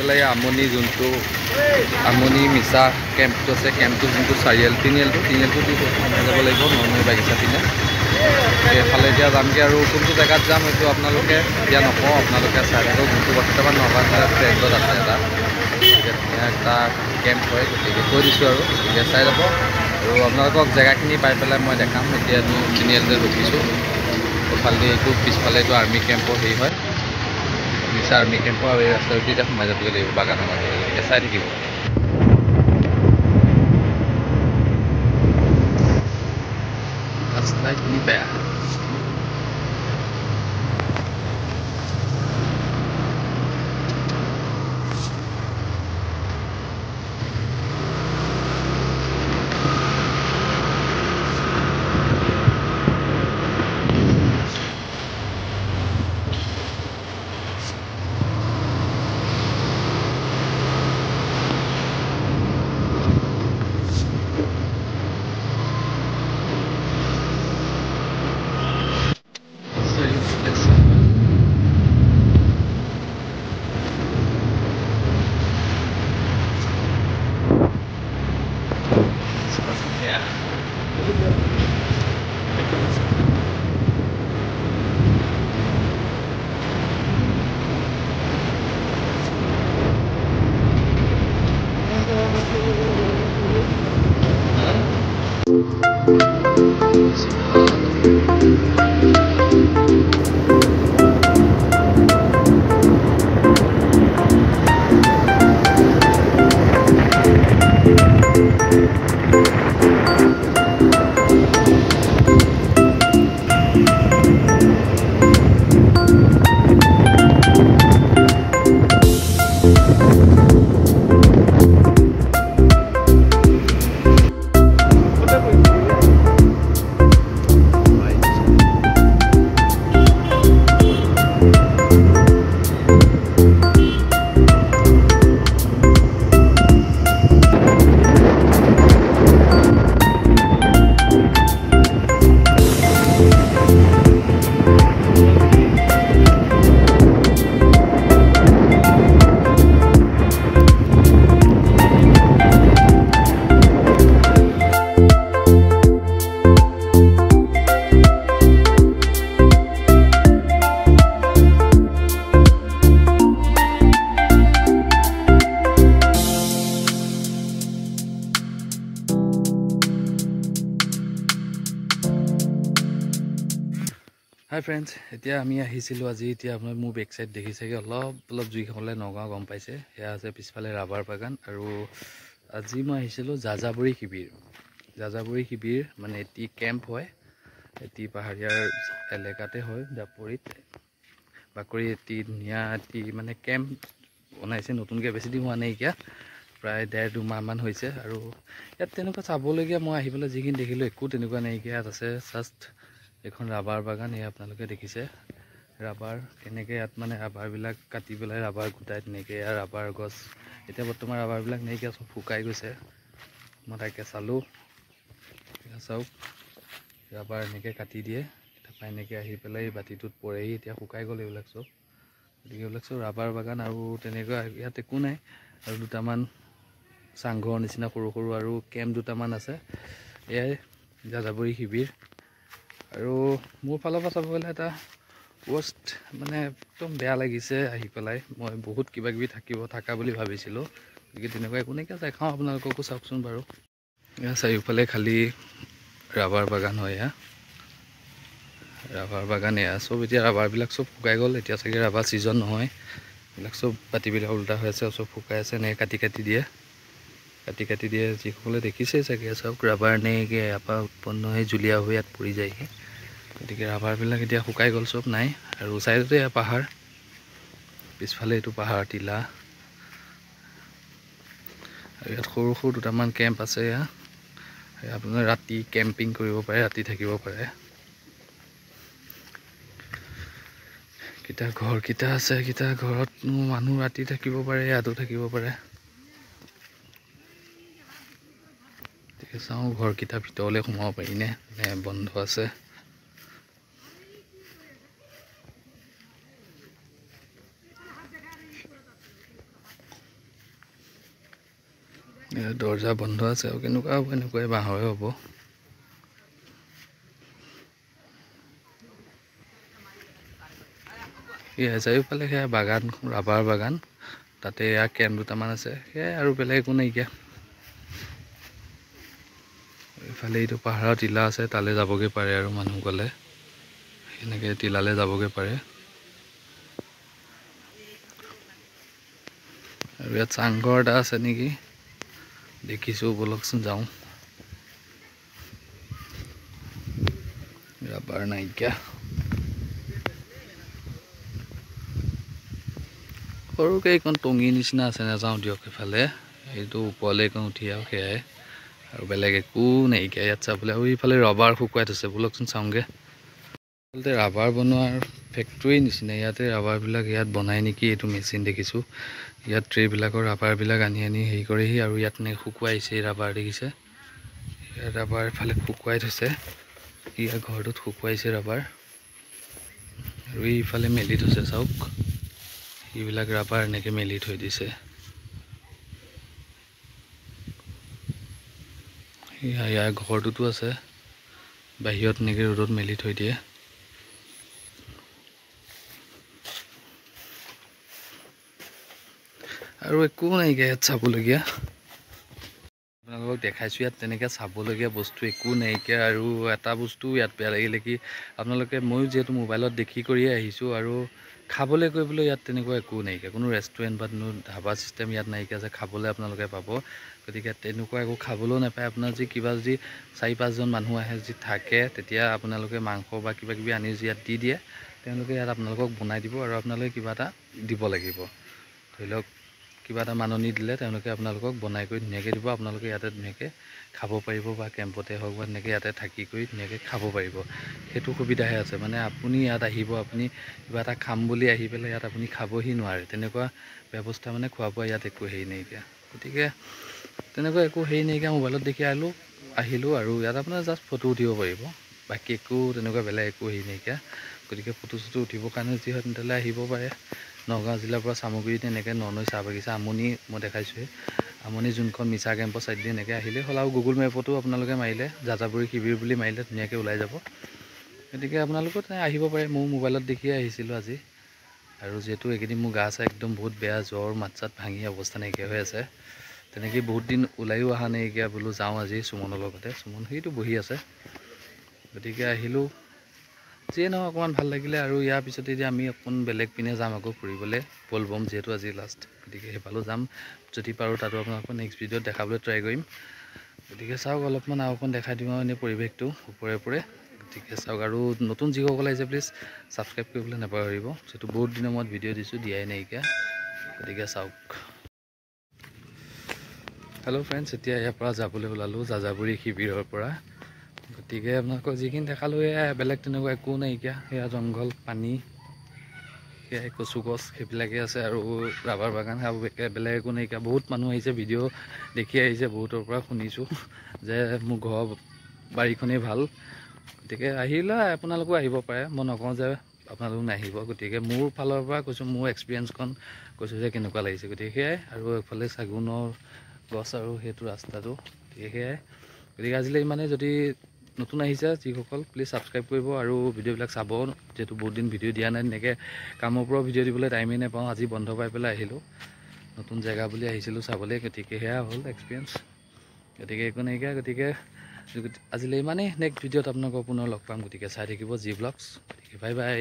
পেলাই আমনি যোনটো আমনি মিছা কেম্পটো আছে, কেম্পটো যোনটো তিনিআলিটো দি সোমাই যাব লাগিব নৰ্মেল বাগিচা পিনে। সেইফালে এতিয়া যামগৈ আৰু কোনটো জেগাত যাম সেইটো আপোনালোকে এতিয়া নকওঁ, আপোনালোকে চাই থাকক। যোনটো বৰ্তমান নগাঁও ট্ৰেণ্ডত আছে এটা কেম্প হয়, গতিকে কৈ দিছোঁ আৰু গতিকে চাই যাব। আৰু আপোনালোকক জেগাখিনি পাই পেলাই মই দেখাম। এতিয়াতো তিনিআলিতে ৰখিছোঁ, এইফালেদি এইটো পিছফালে এইটো আৰ্মি কেম্পৰ হেৰি হয়, মিছা আৰ্মি কেম্পৰ। আৰু এই ৰাস্তাটোদি এতিয়া সোমাই যাবগৈ লাগিব বাগানৰ মাজত, গতিকে চাই থাকিব। ৰাস্তাখিনি বেয়া। হাই ফ্ৰেণ্ডছ, এতিয়া আমি আহিছিলোঁ আজি। এতিয়া আপোনাৰ মোৰ বেক চাইড দেখিছেগৈ, অলপ জুই খাবলৈ নগাঁও গম পাইছে। সেয়া আছে পিছফালে ৰাবাৰ বাগান। আৰু আজি মই আহিছিলোঁ যাযাবৰী শিবিৰ মানে এটি কেম্প হয়, এটি পাহাৰীয়াৰ এলেকাতে হয়, দাপৰিত বাকৰি এটি ধুনীয়া এটি মানে কেম্প বনাইছে নতুনকৈ, বেছি দিন হোৱা নাইকিয়া, প্ৰায় 1.5-2 মাহমান হৈছে। আৰু ইয়াত তেনেকুৱা চাবলগীয়া মই আহি পেলাই যিখিনি দেখিলোঁ একো তেনেকুৱা নাইকিয়া। ইয়াত আছে জাষ্ট এখন ৰাবাৰ বাগান। এই আপোনালোকে দেখিছে ৰাবাৰ কেনেকৈ ইয়াত মানে ৰাবাৰবিলাক কাটি পেলাই ৰাবাৰ গোটাই তেনেকৈ। ইয়াৰ ৰাবাৰ গছ এতিয়া বৰ্তমান ৰাবাৰবিলাক নাইকিয়া, চব শুকাই গৈছে। মই তাকে চালোঁ, চাওক ৰাবাৰ এনেকৈ কাটি দিয়ে, তাৰপৰা এনেকৈ আহি পেলাই বাতিটোত পৰেহি। এতিয়া শুকাই গ'ল এইবিলাক চব, গতিকে এইবিলাক চব ৰাবাৰ বাগান। আৰু তেনেকুৱা ইয়াত একো নাই। আৰু দুটামান চাংঘৰ নিচিনা সৰু সৰু আৰু কেম্প দুটামান আছে। এয়াই যাযাবৰী শিবিৰ। আৰু মোৰ ফালৰ পৰা চাব গ'লে এটা ৱৰ্ষ্ট মানে একদম বেয়া লাগিছে আহি পেলাই। মই বহুত কিবা কিবি থাকা বুলি ভাবিছিলোঁ, গতিকে তেনেকুৱা একো নাইকিয়া। দেখাওঁ আপোনালোককো, চাওকচোন বাৰু। এয়া চাৰিওফালে খালী ৰাবাৰ বাগান হয়। এয়া ৰাবাৰ বাগান, এয়া চব এতিয়া ৰাবাৰবিলাক চব শুকাই গ'ল। এতিয়া চাগে ৰাবাৰ ছিজন নহয়, এইবিলাক চব পাতিবিলাক উল্টা হৈ আছে, চব শুকাই আছে। এনেকৈ কাটি দিয়ে। যিসকলে দেখিছে চাগে, চব ৰাবাৰ এনেকৈ ইয়াৰ পৰা উৎপন্ন হৈ জুলীয়া হৈ ইয়াত পৰি যায়হি। গতিকে ৰাবাৰবিলাক এতিয়া শুকাই গ'ল, চব নাই। আৰু ছাইডতে এয়া পাহাৰ, পিছফালে এইটো পাহাৰ টিলা। আৰু ইয়াত সৰু সৰু দুটামান কেম্প আছে। এয়া আপোনাৰ ৰাতি কেম্পিং কৰিব পাৰে, ৰাতি থাকিব পাৰে। ঘৰকেইটা আছে, কেইটা ঘৰতনো মানুহ ৰাতি থাকিব পাৰে, ইয়াতো থাকিব পাৰে। গতিকে চাওঁ ঘৰকেইটা ভিতৰলৈ সোমাব পাৰিনে নে বন্ধ আছে। দৰ্জা বন্ধ আছে আৰু কেনেকুৱা হ'ব, এনেকুৱাই বাঁহৰে হ'ব। চাৰিওফালে সেয়া বাগান, ৰাবাৰ বাগান, তাতে এয়া কেন দুটামান আছে, সেয়াই আৰু বেলেগ একো নাইকিয়া। এইফালে এইটো পাহাৰৰ টিলা আছে, তালৈ যাবগৈ পাৰে আৰু মানুহ গ'লে সেনেকৈ টিলালৈ যাবগৈ পাৰে। আৰু ইয়াত চাংঘৰ এটা আছে নেকি, দেখিছোঁ, ব'লকচোন যাওঁ। ৰাবাৰ নাইকিয়া, সৰুকৈ এইখন টঙি নিচিনা আছে, নাযাওঁ দিয়ক সেইফালে, এইটো ওপৰলৈ এইখন উঠি আৰু সেয়াই, আৰু বেলেগ একো নাইকিয়া ইয়াত চাবলৈ। আৰু এইফালে ৰাবাৰ শুকুৱাই থৈছে, ব'লকচোন চাওঁগৈ। আচলতে ৰাবাৰ বনোৱাৰ ফেক্টৰী নিচিনা, ইয়াতে ৰাবাৰবিলাক ইয়াত বনাই নেকি, এইটো মেচিন দেখিছোঁ। ইয়াত ট্ৰেবিলাকৰ ৰাবাৰবিলাক আনি হেৰি কৰেহি, আৰু ইয়াত শুকুৱাইছে ৰাবাৰ, দেখিছে। ইয়াত ৰাবাৰ এফালে শুকুৱাই থৈছে, ইয়াৰ ঘৰটোত শুকুৱাইছে ৰাবাৰ, আৰু এইফালে মেলি থৈছে চাওক, এইবিলাক ৰাবাৰ এনেকৈ মেলি থৈ দিছে। ইয়াৰ ঘৰটোতো আছে, বাহিৰত এনেকৈ ৰ'দত মেলি থৈ দিয়ে। আৰু একো নাইকিয়া ইয়াত চাবলগীয়া, আপোনালোকক দেখাইছোঁ। ইয়াত তেনেকৈ চাবলগীয়া বস্তু একো নাইকিয়া। আৰু এটা বস্তু ইয়াত বেয়া লাগিলে কি, আপোনালোকে, ময়ো যিহেতু মোবাইলত দেখি কৰিয়ে আহিছোঁ, আৰু খাবলৈ কৰিবলৈ ইয়াত তেনেকুৱা একো নাইকিয়া, কোনো ৰেষ্টুৰেণ্ট বা কোনো ধাবা চিষ্টেম ইয়াত নাইকিয়া যে খাবলৈ আপোনালোকে পাব। গতিকে তেনেকুৱা একো খাবলৈও নাপায়। আপোনাৰ যি কিবা যদি 4-5জন মানুহ আহে, যদি থাকে, তেতিয়া আপোনালোকে মাংস বা কিবা কিবি আনি যদি ইয়াত দি দিয়ে, তেওঁলোকে ইয়াত আপোনালোকক বনাই দিব, আৰু আপোনালোকে কিবা এটা দিব লাগিব। ধৰি লওক কিবা এটা মাননি দিলে তেওঁলোকে আপোনালোকক বনাই কৰি ধুনীয়াকৈ দিব, আপোনালোকে ইয়াতে ধুনীয়াকৈ খাব পাৰিব, বা কেম্পতে হওক বা তেনেকৈ ইয়াতে থাকি কৰি ধুনীয়াকৈ খাব পাৰিব। সেইটো সুবিধাহে আছে, মানে আপুনি ইয়াত আহিব, আপুনি কিবা এটা খাম বুলি আহি পেলাই ইয়াত আপুনি খাবহি নোৱাৰে, তেনেকুৱা ব্যৱস্থা, মানে খোৱা বোৱা ইয়াত একো হেৰি নাইকিয়া। গতিকে তেনেকুৱা একো হেৰি নাইকিয়া, মোবাইলত দেখি আহিলোঁ, আৰু ইয়াত আপোনাৰ জাষ্ট ফটো উঠিব পাৰিব, বাকী একো তেনেকুৱা বেলেগ একো হেৰি নাইকিয়া। গতিকে ফটো চটো উঠিবৰ কাৰণে যি হয় তেতিয়াহ'লে আহিব পাৰে। নগাঁও জিলাৰ পৰা চামগুৰিত এনেকৈ ননৈ চাহ বাগিচা, আমনি মই দেখাইছোঁৱেই, আমনি যোনখন মিছা কেম্পৰ ছাইড দি এনেকৈ আহিলেই হ'ল। আৰু গুগল মেপতো আপোনালোকে মাৰিলে যাযাবৰী শিবিৰ বুলি মাৰিলে ধুনীয়াকৈ ওলাই যাব। গতিকে আপোনালোকেও আহিব পাৰে, মোৰ মোবাইলত দেখিয়ে আহিছিলোঁ আজি। আৰু যিহেতু এইকেইদিন মোৰ গা চা একদম বহুত বেয়া, জ্বৰ, মাত চাত ভাঙি অৱস্থা নাইকিয়া হৈ আছে, তেনেকৈ বহুত দিন ওলাইও অহা নাইকিয়া, বোলো যাওঁ আজি সুমনৰ লগতে, সুমন সেইটো বহি আছে। গতিকে আহিলোঁ, যিয়ে নহয় অকণমান ভাল লাগিলে। আৰু ইয়াৰ পিছতে এতিয়া আমি অকণ বেলেগ পিনে যাম আকৌ ফুৰিবলৈ, বলবম যিহেতু আজি লাষ্ট, গতিকে সেইফালেও যাম, যদি পাৰোঁ তাতো আপোনালোকক নেক্সট ভিডিঅ'ত দেখাবলৈ ট্ৰাই কৰিম। গতিকে চাওক, অলপমান আৰু অকণ দেখাই দিম আৰু এনেই পৰিৱেশটো ওপৰে। গতিকে চাওক, আৰু নতুন যিসকল আহিছে প্লিজ ছাবস্ক্ৰাইব কৰিবলৈ নাপাহৰিব, যিহেতু বহুত দিনৰ মূৰত ভিডিঅ' দিছোঁ, দিয়াই নাইকিয়া। গতিকে চাওক। হেল্ল' ফ্ৰেণ্ডছ, এতিয়া ইয়াৰ পৰা যাবলৈ ওলালোঁ যাযাবৰী শিবিৰৰ পৰা। গতিকে আপোনালোকক যিখিনি দেখালোঁ, এয়া বেলেগ তেনেকুৱা একো নাইকিয়া, সেয়া জংঘল, পানী, সেয়াই কচু গছ, সেইবিলাকেই আছে, আৰু ৰাবাৰ বাগান, বেলেগ একো নাইকিয়া। বহুত মানুহ আহিছে, ভিডিঅ' দেখি আহিছে, বহুতৰ পৰা শুনিছোঁ যে মোৰ ঘৰৰ বাৰীখনেই ভাল। গতিকে আহিলে আপোনালোকো আহিব পাৰে, মই নকওঁ যে আপোনালোক নাহিব। গতিকে মোৰ ফালৰ পৰা কৈছোঁ, মোৰ এক্সপিৰিয়েঞ্চখন কৈছোঁ যে কেনেকুৱা লাগিছে। গতিকে সেয়াই, আৰু এইফালে চেগুনৰ গছ, আৰু সেইটো ৰাস্তাটো, গতিকে সেয়াই। গতিকে আজিলৈ ইমানেই। যদি নতুন আহিছে যিসকল, প্লিজ ছাবস্ক্ৰাইব কৰিব, আৰু ভিডিঅ'বিলাক চাব, যিহেতু বহুত দিন ভিডিঅ' দিয়া নাই, তেনেকৈ কামৰ পৰাও ভিডিঅ' দিবলৈ টাইমেই নাপাওঁ। আজি বন্ধ পাই পেলাই আহিলোঁ, নতুন জেগা বুলি আহিছিলোঁ চাবলৈ। গতিকে সেয়া হ'ল এক্সপিৰিয়েঞ্চ, গতিকে একো নাইকিয়া। গতিকে আজিলৈ ইমানেই, নেক্সট ভিডিঅ'ত আপোনালোকক পুনৰ লগ পাম। গতিকে চাই থাকিব জি ব্লগছ। গতিকে বাই বাই।